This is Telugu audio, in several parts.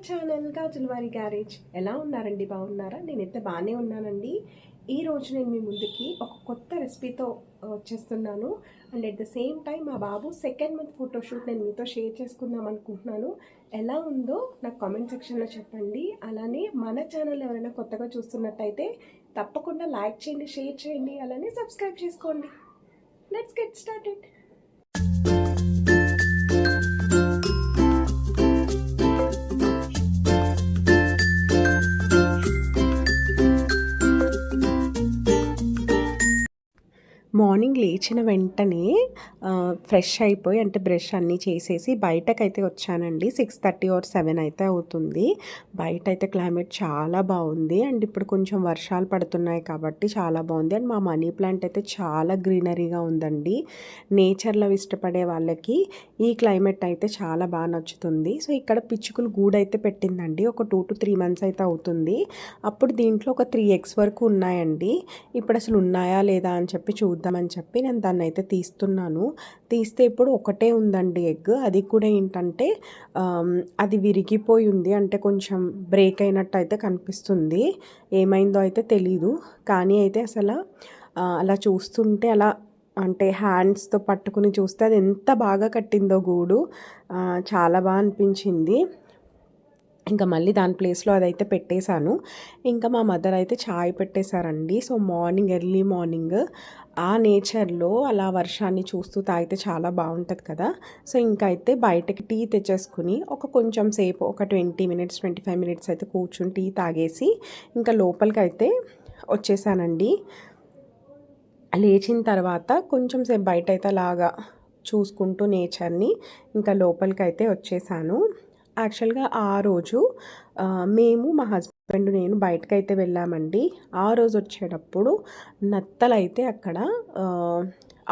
Channel గాజులవారి garage. ఎలా ఉన్నారండి? బాగున్నారా? నేనైతే బాగానే ఉన్నానండి. ఈరోజు నేను మీ ముందుకి ఒక కొత్త రెసిపీతో వచ్చేస్తున్నాను. And at the same time మా బాబు సెకండ్ మంత్ ఫోటోషూట్ నేను మీతో షేర్ చేసుకుందాం అనుకుంటున్నాను. ఎలా ఉందో నాకు కామెంట్ సెక్షన్లో చెప్పండి. అలానే మన ఛానల్ ఎవరైనా కొత్తగా చూస్తున్నట్టయితే తప్పకుండా లైక్ చేయండి, షేర్ చేయండి, అలానే సబ్స్క్రైబ్ చేసుకోండి. Let's get started. మార్నింగ్ లేచిన వెంటనే ఫ్రెష్ అయిపోయి అంటే బ్రష్ అన్నీ చేసేసి బయటకైతే వచ్చానండి. 6:30 or 7 అయితే అవుతుంది. బయట అయితే క్లైమేట్ చాలా బాగుంది. అండ్ ఇప్పుడు కొంచెం వర్షాలు పడుతున్నాయి కాబట్టి చాలా బాగుంది. అండ్ మా మనీ ప్లాంట్ అయితే చాలా గ్రీనరీగా ఉందండి. నేచర్లో ఇష్టపడే వాళ్ళకి ఈ క్లైమేట్ అయితే చాలా బాగా నచ్చుతుంది. సో ఇక్కడ పిచ్చుకలు గూడైతే పెట్టిందండి. ఒక 2 to 3 months అయితే అవుతుంది. అప్పుడు దీంట్లో ఒక 3 eggs వరకు ఉన్నాయండి. ఇప్పుడు అసలు ఉన్నాయా లేదా అని చెప్పి చూద్దామని చెప్పి నేను దాన్ని అయితే తీస్తున్నాను. తీస్తే ఇప్పుడు ఒకటే ఉందండి ఎగ్. అది కూడా ఏంటంటే అది విరిగిపోయి ఉంది. అంటే కొంచెం బ్రేక్ అయినట్టు అయితే కనిపిస్తుంది. ఏమైందో అయితే తెలీదు. కానీ అయితే అసలు అలా చూస్తుంటే అలా అంటే హ్యాండ్స్తో పట్టుకుని చూస్తే అది ఎంత బాగా కట్టిందో గూడు. చాలా బాగా అనిపించింది. ఇంకా మళ్ళీ దాని ప్లేస్లో అదైతే పెట్టేశాను. ఇంకా మా మదర్ అయితే చాయ్ పెట్టేశారండి. సో మార్నింగ్ ఎర్లీ మార్నింగ్ ఆ నేచర్లో అలా వర్షాన్ని చూస్తూ తాగితే చాలా బాగుంటుంది కదా. సో ఇంకా అయితే బయటకి టీ తెచ్చేసుకుని కొంచెం సేపు ఒక 20 minutes 25 minutes అయితే కూర్చుని టీ తాగేసి ఇంకా లోపలికి అయితే వచ్చేసానండి. లేచిన తర్వాత కొంచెం సేపు బయట అయితే అలాగా చూసుకుంటూ నేచర్ని ఇంకా లోపలికి అయితే వచ్చేసాను. యాక్చువల్గా ఆ రోజు మేము మా హస్బెండ్ నేను బయటకైతే వెళ్ళామండి. ఆ రోజు వచ్చేటప్పుడు నత్తలైతే అక్కడ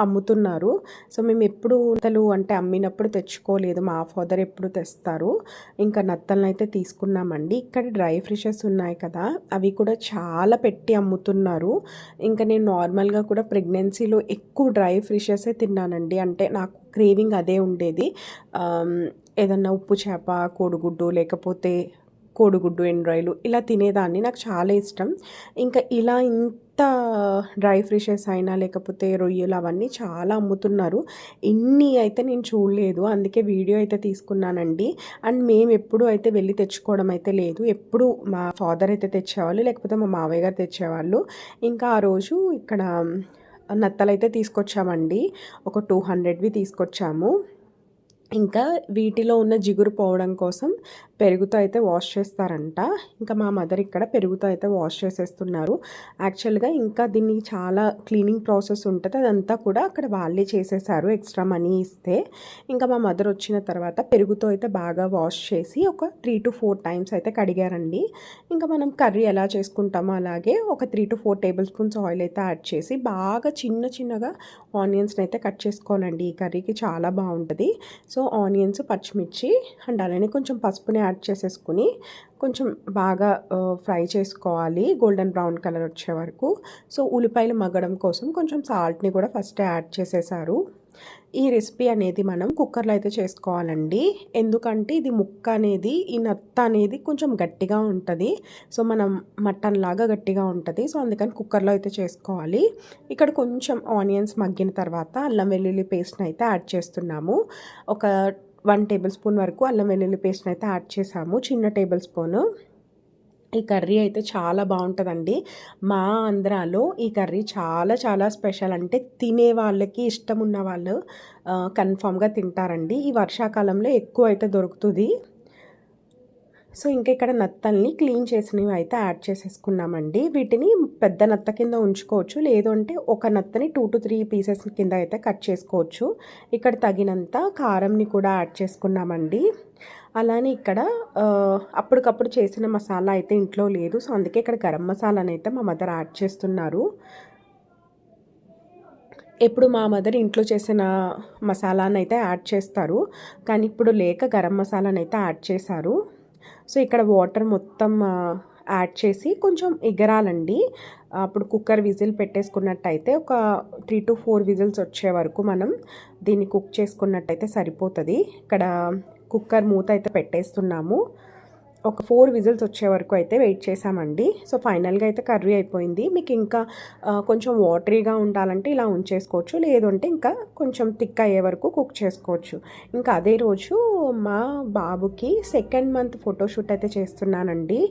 అమ్ముతున్నారు. సో మేము ఎప్పుడు నత్తలు అంటే అమ్మినప్పుడు తెచ్చుకోలేదు. మా ఫాదర్ ఎప్పుడు తెస్తారు. ఇంకా నత్తలను అయితే తీసుకున్నామండి. ఇక్కడ డ్రై ఫిషెస్ ఉన్నాయి కదా, అవి కూడా చాలా పెట్టి అమ్ముతున్నారు. ఇంకా నేను నార్మల్గా కూడా ప్రెగ్నెన్సీలో ఎక్కువ డ్రై ఫిషెసే తిన్నానండి. అంటే నాకు క్రేవింగ్ అదే ఉండేది. ఏదన్నా ఉప్పు చేప, కోడిగుడ్డు, లేకపోతే కోడిగుడ్డు ఎండ్రాయిలు ఇలా తినేదాన్ని. నాకు చాలా ఇష్టం. ఇంకా ఇలా ఇంత డ్రై ఫిషెస్ అయినా లేకపోతే రొయ్యలు అవన్నీ చాలా అమ్ముతున్నారు. ఇన్ని అయితే నేను చూడలేదు. అందుకే వీడియో అయితే తీసుకున్నానండి. అండ్ మేము ఎప్పుడు అయితే వెళ్ళి తెచ్చుకోవడం అయితే లేదు. ఎప్పుడు మా ఫాదర్ అయితే తెచ్చేవాళ్ళు, లేకపోతే మా మావయ్య గారు తెచ్చేవాళ్ళు. ఇంకా ఆ రోజు ఇక్కడ నత్తలైతే తీసుకొచ్చామండి. ఒక 200వి తీసుకొచ్చాము. ఇంకా వీటిలో ఉన్న జిగురు పోవడం కోసం పెరుగుతో అయితే వాష్ చేస్తారంట. ఇంకా మా మదర్ ఇక్కడ పెరుగుతో అయితే వాష్ చేసేస్తున్నారు. యాక్చువల్గా ఇంకా దీనికి చాలా క్లీనింగ్ ప్రాసెస్ ఉంటుంది. అదంతా కూడా అక్కడ వాళ్ళే చేసేసారు ఎక్స్ట్రా మనీ ఇస్తే. ఇంకా మా మదర్ వచ్చిన తర్వాత పెరుగుతో అయితే బాగా వాష్ చేసి ఒక 3 to 4 times అయితే కడిగారండి. ఇంకా మనం కర్రీ ఎలా చేసుకుంటామో అలాగే ఒక 3 to 4 tablespoons ఆయిల్ అయితే యాడ్ చేసి బాగా చిన్నగా ఆనియన్స్ని అయితే కట్ చేసుకోవాలండి. ఈ కర్రీకి చాలా బాగుంటుంది. సో ఆనియన్స్, పచ్చిమిర్చి అండ్ అలానే కొంచెం పసుపుని యాడ్ చేసేసుకుని కొంచెం బాగా ఫ్రై చేసుకోవాలి గోల్డెన్ బ్రౌన్ కలర్ వచ్చే వరకు. సో ఉల్లిపాయలు మగ్గడం కోసం కొంచెం సాల్ట్ని కూడా ఫస్ట్ యాడ్ చేసేసారు. ఈ రెసిపీ అనేది మనం కుక్కర్లో అయితే చేసుకోవాలండి. ఎందుకంటే ఇది ముక్క అనేది, ఈ నత్త అనేది కొంచెం గట్టిగా ఉంటుంది. సో మనం మటన్ లాగా గట్టిగా ఉంటుంది. సో అందుకని కుక్కర్లో అయితే చేసుకోవాలి. ఇక్కడ కొంచెం ఆనియన్స్ మగ్గిన తర్వాత అల్లం వెల్లుల్లి పేస్ట్ని అయితే యాడ్ చేస్తున్నాము. ఒక 1 tablespoon వరకు అల్లం వెల్లుల్లి పేస్ట్ని అయితే యాడ్ చేసాము, చిన్న టేబుల్ స్పూను. ఈ కర్రీ అయితే చాలా బాగుంటుందండి. మా ఆంధ్రాలో ఈ కర్రీ చాలా స్పెషల్. అంటే తినే వాళ్ళకి ఇష్టం ఉన్న వాళ్ళు కన్ఫామ్గా తింటారండి. ఈ వర్షాకాలంలో ఎక్కువ అయితే దొరుకుతుంది. సో ఇంకా ఇక్కడ నత్తల్ని క్లీన్ చేసినవి అయితే యాడ్ చేసేసుకున్నామండి. వీటిని పెద్ద నత్త కింద ఉంచుకోవచ్చు, లేదు అంటే ఒక నత్తని 2 to 3 pieces కింద అయితే కట్ చేసుకోవచ్చు. ఇక్కడ తగినంత కారంని కూడా యాడ్ చేసుకున్నామండి. అలానే ఇక్కడ అప్పటికప్పుడు చేసిన మసాలా అయితే ఇంట్లో లేదు. సో అందుకే ఇక్కడ గరం మసాలాని అయితే మా మదర్ యాడ్ చేస్తున్నారు. ఎప్పుడు మా మదర్ ఇంట్లో చేసిన మసాలాని అయితే యాడ్ చేస్తారు, కానీ ఇప్పుడు లేక గరం మసాలాని అయితే యాడ్ చేశారు. సో ఇక్కడ వాటర్ మొత్తం యాడ్ చేసి కొంచెం ఎగరాలండి. అప్పుడు కుక్కర్ విజిల్ పెట్టేసుకున్నట్టయితే ఒక 3 to 4 విజిల్స్ వచ్చే వరకు మనం దీన్ని కుక్ చేసుకున్నట్టయితే సరిపోతుంది. ఇక్కడ కుక్కర్ మూత అయితే పెట్టేస్తున్నాము. ఒక 4 విజిల్స్ వచ్చే వరకు అయితే వెయిట్ చేసామండి. సో ఫైనల్గా అయితే కర్రీ అయిపోయింది. మీకు ఇంకా కొంచెం వాటరీగా ఉండాలంటే ఇలా ఉంచేసుకోవచ్చు, లేదంటే ఇంకా కొంచెం థిక్ అయ్యే వరకు కుక్ చేసుకోవచ్చు. ఇంకా అదే రోజు మా బాబుకి 2nd మంత్ ఫోటోషూట్ అయితే చేస్తున్నానండి.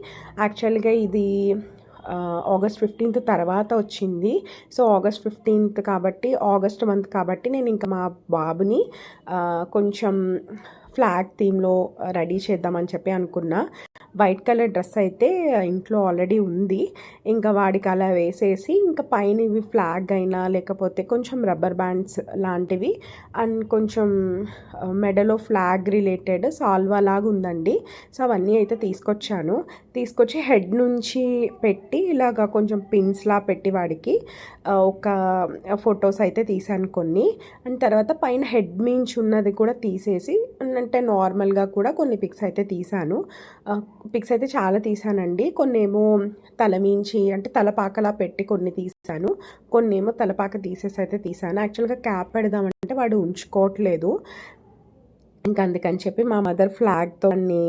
యాక్చువల్గా ఇది ఆగస్ట్ 15th తర్వాత వచ్చింది. సో ఆగస్ట్ 15th కాబట్టి, ఆగస్ట్ మంత్ కాబట్టి నేను ఇంకా మా బాబుని కొంచెం ఫ్లాగ్ థీమ్లో రెడీ చేద్దామని చెప్పి అనుకున్నా. వైట్ కలర్ డ్రెస్ అయితే ఇంట్లో ఆల్రెడీ ఉంది. ఇంకా వాడికి అలా వేసేసి ఇంకా పైన ఇవి ఫ్లాగ్ అయినా లేకపోతే కొంచెం రబ్బర్ బ్యాండ్స్ లాంటివి అండ్ కొంచెం మెడలో ఫ్లాగ్ రిలేటెడ్ సాల్వా లాగా ఉందండి. సో అవన్నీ అయితే తీసుకొచ్చి హెడ్ నుంచి పెట్టి ఇలాగా కొంచెం పిన్స్లా పెట్టి వాడికి ఒక ఫొటోస్ అయితే తీసాను కొన్ని. అండ్ తర్వాత పైన హెడ్ మించి ఉన్నది కూడా తీసేసి అంటే నార్మల్గా కూడా కొన్ని పిక్స్ అయితే తీసాను. పిక్స్ అయితే చాలా తీసానండి. కొన్ని ఏమో తలమించి అంటే తలపాకలా పెట్టి కొన్ని తీసాను, కొన్ని ఏమో తలపాక తీసేసి అయితే తీసాను. యాక్చువల్గా క్యాప్ పెడదామంటే వాడు ఉంచుకోవట్లేదు. ఇంకా అందుకని చెప్పి మా మదర్ ఫ్లాగ్తో అన్ని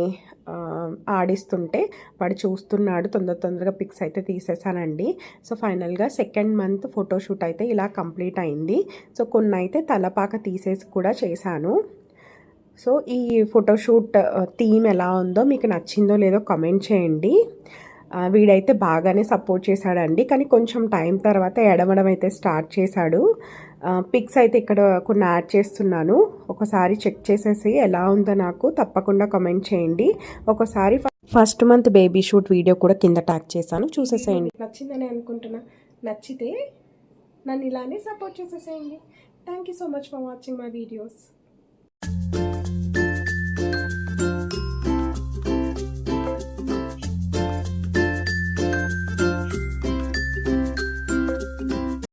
ఆడిస్తుంటే వాడు చూస్తున్నాడు. తొందరగా పిక్స్ అయితే తీసేసానండి. సో ఫైనల్గా 2nd మంత్ ఫోటోషూట్ అయితే ఇలా కంప్లీట్ అయింది. సో కొన్ని అయితే తలపాక తీసేసి కూడా చేశాను. సో ఈ ఫోటోషూట్ థీమ్ ఎలా ఉందో, మీకు నచ్చిందో లేదో కామెంట్ చేయండి. వీడైతే బాగానే సపోర్ట్ చేశాడండి, కానీ కొంచెం టైం తర్వాత ఎడమడం అయితే స్టార్ట్ చేశాడు. పిక్స్ అయితే ఇక్కడ కొన్ని యాడ్ చేస్తున్నాను, ఒకసారి చెక్ చేసేసి ఎలా ఉందో నాకు తప్పకుండా కామెంట్ చేయండి. ఒకసారి 1st month baby shoot video కూడా కింద ట్యాగ్ చేశాను, చూసేసేయండి. నచ్చిందని అనుకుంటున్నా. నచ్చితే నన్ను ఇలానే సపోర్ట్ చేసేసేయండి. Thank you so much for watching my videos.